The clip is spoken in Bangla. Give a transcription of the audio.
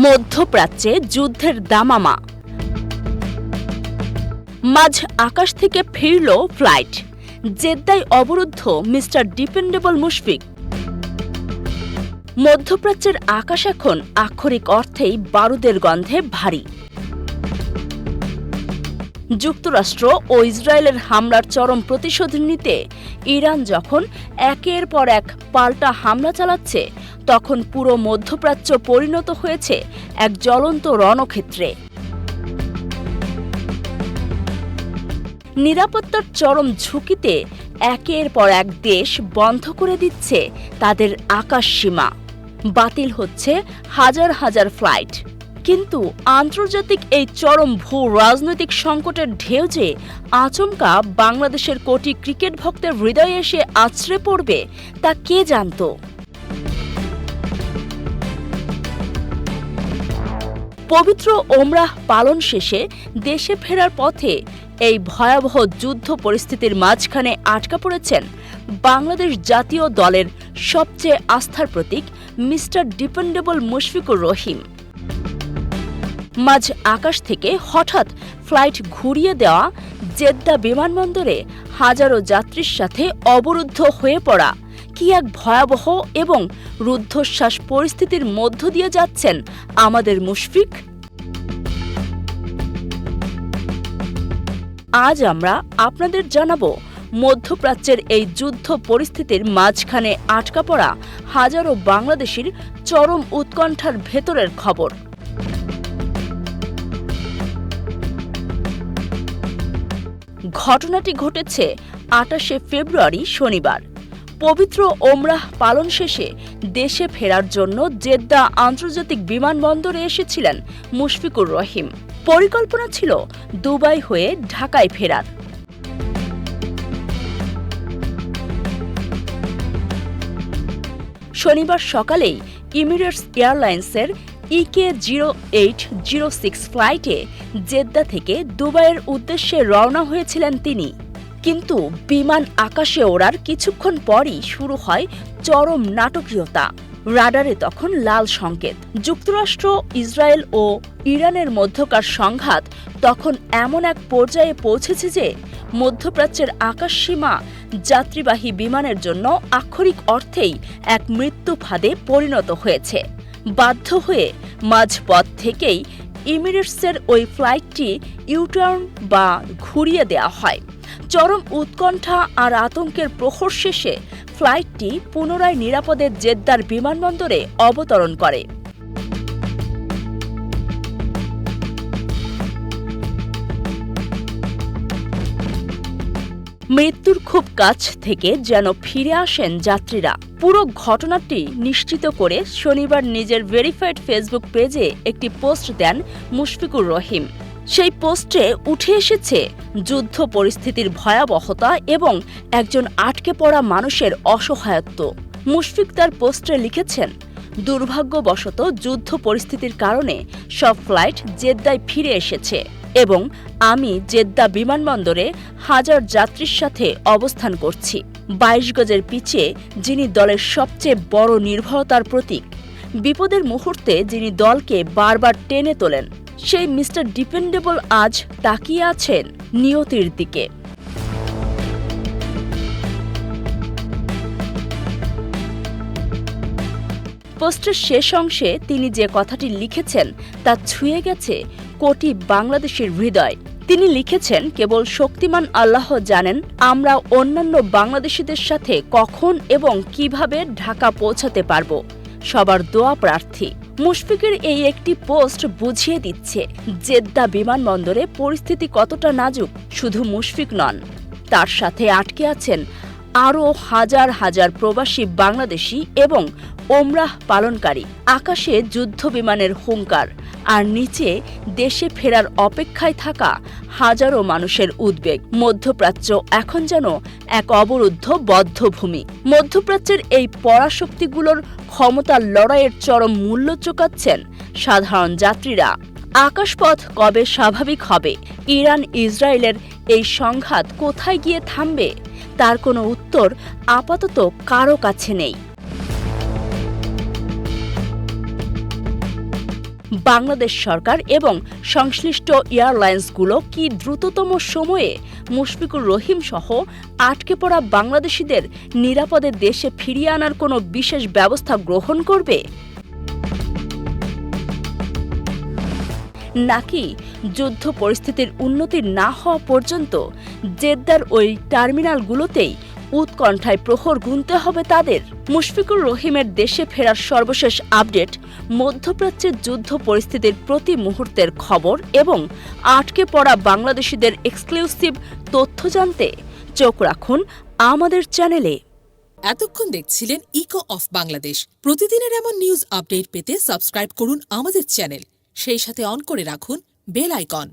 মধ্যপ্রাচ্যে যুদ্ধের দামামা। মাঝ আকাশ থেকে ফিরল ফ্লাইট, জেদ্দায় অবরুদ্ধ মিস্টার ডিপেন্ডেবল মুশফিক। মধ্যপ্রাচ্যের আকাশ এখন আক্ষরিক অর্থেই বারুদের গন্ধে ভারী। যুক্তরাষ্ট্র ও ইসরায়েলের হামলার চরম প্রতিশোধ নিতে ইরান যখন একের পর এক পাল্টা হামলা চালাচ্ছে, তখন পুরো মধ্যপ্রাচ্য পরিণত হয়েছে এক জ্বলন্ত রণক্ষেত্রে। নিরাপত্তার চরম ঝুঁকিতে একের পর এক দেশ বন্ধ করে দিচ্ছে তাদের আকাশ সীমা, বাতিল হচ্ছে হাজার হাজার ফ্লাইট। কিন্তু আন্তর্জাতিক এই চরম ভূ রাজনৈতিক সংকটের ঢেউ যে আচমকা বাংলাদেশের কোটি ক্রিকেট ভক্তের হৃদয়ে এসে আছড়ে পড়বে, তা কে জানত? পবিত্র ওমরাহ পালন শেষে দেশে ফেরার পথে এই ভয়াবহ যুদ্ধ পরিস্থিতির মাঝখানে আটকা পড়েছেন বাংলাদেশ জাতীয় দলের সবচেয়ে আস্থার প্রতীক মিস্টার ডিপেন্ডেবল মুশফিকুর রহিম। মাঝ আকাশ থেকে হঠাৎ ফ্লাইট ঘুরিয়ে দেওয়া, জেদ্দা বিমানবন্দরে হাজারো যাত্রীর সাথে অবরুদ্ধ হয়ে পড়া, কি এক ভয়াবহ এবং রুদ্ধশ্বাস পরিস্থিতির মধ্য দিয়ে যাচ্ছেন আমাদের মুশফিক। আজ আমরা আপনাদের জানাবো মধ্যপ্রাচ্যের এই যুদ্ধ পরিস্থিতির মাঝখানে আটকা পড়া হাজারো বাংলাদেশির চরম উৎকণ্ঠার ভেতরের খবর। ঘটনাটি ঘটেছে ২৮শে ফেব্রুয়ারি শনিবার। পবিত্র ওমরাহ পালন শেষে দেশে ফেরার জন্য জেদ্দা আন্তর্জাতিক বিমানবন্দরে এসেছিলেন মুশফিকুর রহিম। পরিকল্পনা ছিল দুবাই হয়ে ঢাকায় ফেরার। শনিবার সকালেই ইমিরেটস এয়ারলাইন্সের EK0806 ফ্লাইটে জেদ্দা থেকে দুবাইয়ের উদ্দেশ্যে রওনা হয়েছিলেন তিনি। কিন্তু বিমান আকাশে ওড়ার কিছুক্ষণ পরই শুরু হয় চরম নাটকীয়তা। রাডারে তখন লাল সংকেত। যুক্তরাষ্ট্র, ইসরায়েল ও ইরানের মধ্যকার সংঘাত তখন এমন এক পর্যায়ে পৌঁছেছে যে মধ্যপ্রাচ্যের আকাশসীমা যাত্রীবাহী বিমানের জন্য আক্ষরিক অর্থেই এক মৃত্যু ফাঁদে পরিণত হয়েছে। বাধ্য হয়ে মাঝপথ থেকেই ইমিরেটসের ওই ফ্লাইটটি ইউটার্ন বা ঘুরিয়ে দেওয়া হয়। চরম উৎকণ্ঠা আর আতঙ্কের প্রহর শেষে ফ্লাইটটি পুনরায় নিরাপদে জেদ্দার বিমানবন্দরে অবতরণ করে। মৃত্যুর খুব কাছ থেকে যেন ফিরে আসেন যাত্রীরা। পুরো ঘটনাটি নিশ্চিত করে শনিবার নিজের ভেরিফাইড ফেসবুক পেজে একটি পোস্ট দেন মুশফিকুর রহিম। সেই পোস্টে উঠে এসেছে যুদ্ধ পরিস্থিতির ভয়াবহতা এবং একজন আটকে পড়া মানুষের অসহায়ত্ব। মুশফিক তার পোস্টে লিখেছেন, দুর্ভাগ্যবশত যুদ্ধ পরিস্থিতির কারণে সব ফ্লাইট জেদ্দায় ফিরে এসেছে এবং আমি জেদ্দা বিমানবন্দরে হাজার যাত্রীর সাথে অবস্থান করছি। ২২ গজের পিচে যিনি দলের সবচেয়ে বড় নির্ভরতার প্রতীক, বিপদের মুহূর্তে যিনি দলকে বারবার টেনে তোলেন, সেই মিস্টার ডিপেন্ডেবল আজ তাকিয়ে আছেন নিয়তির দিকে। পোস্টের শেষ অংশে তিনি যে কথাটি লিখেছেন তা ছুঁয়ে গেছে কোটি বাংলাদেশের হৃদয়। তিনি লিখেছেন, কেবল শক্তিমান আল্লাহ জানেন আমরা অন্যান্য বাংলাদেশিদের সাথে কখন এবং কিভাবে ঢাকা পৌঁছাতে পারব। সবার দোয়া প্রার্থী। মুশফিকের এই একটি পোস্ট বুঝিয়ে দিচ্ছে জেদ্দা বিমানবন্দরে পরিস্থিতি কতটা নাজুক। শুধু মুশফিক নন, তার সাথে আটকে আছেন আরও হাজার হাজার প্রবাসী বাংলাদেশি এবং ওমরাহ পালনকারী। আকাশে যুদ্ধ বিমানের হুঙ্কার আর নিচে দেশে ফেরার অপেক্ষায় থাকা হাজারো মানুষের উদ্বেগ। মধ্যপ্রাচ্য এখন যেন এক অবরুদ্ধ বদ্ধভূমি। মধ্যপ্রাচ্যের এই পরাশক্তিগুলোর ক্ষমতার লড়াইয়ের চরম মূল্য চোকাচ্ছেন সাধারণ যাত্রীরা। আকাশপথ কবে স্বাভাবিক হবে, ইরান ইসরায়েলের এই সংঘাত কোথায় গিয়ে থামবে, তার কোনো উত্তর আপাতত কারো কাছে নেই। বাংলাদেশ সরকার এবং সংশ্লিষ্ট এয়ারলাইন্সগুলো কি দ্রুততম সময়ে মুশফিকুর রহিম সহ আটকে পড়া বাংলাদেশিদের নিরাপদে দেশে ফিরিয়ে আনার কোনো বিশেষ ব্যবস্থা গ্রহণ করবে? নাকি যুদ্ধ পরিস্থিতির উন্নতি না হওয়া পর্যন্ত জেদ্দার ওই টার্মিনালগুলোতেই উৎকণ্ঠায় প্রহর গুনতে হবে তাদের? মুশফিকুর রহিমের দেশে ফেরার সর্বশেষ আপডেট, মধ্যপ্রাচ্যের যুদ্ধ পরিস্থিতির প্রতি মুহূর্তের খবর এবং আটকে পড়া বাংলাদেশিদের এক্সক্লুসিভ তথ্য জানতে চোখ রাখুন আমাদের চ্যানেলে। এতক্ষণ দেখছিলেন ইকো অফ বাংলাদেশ। প্রতিদিনের এমন নিউজ আপডেট পেতে সাবস্ক্রাইব করুন আমাদের চ্যানেল, সেই সাথে অন করে রাখুন বেল আইকন।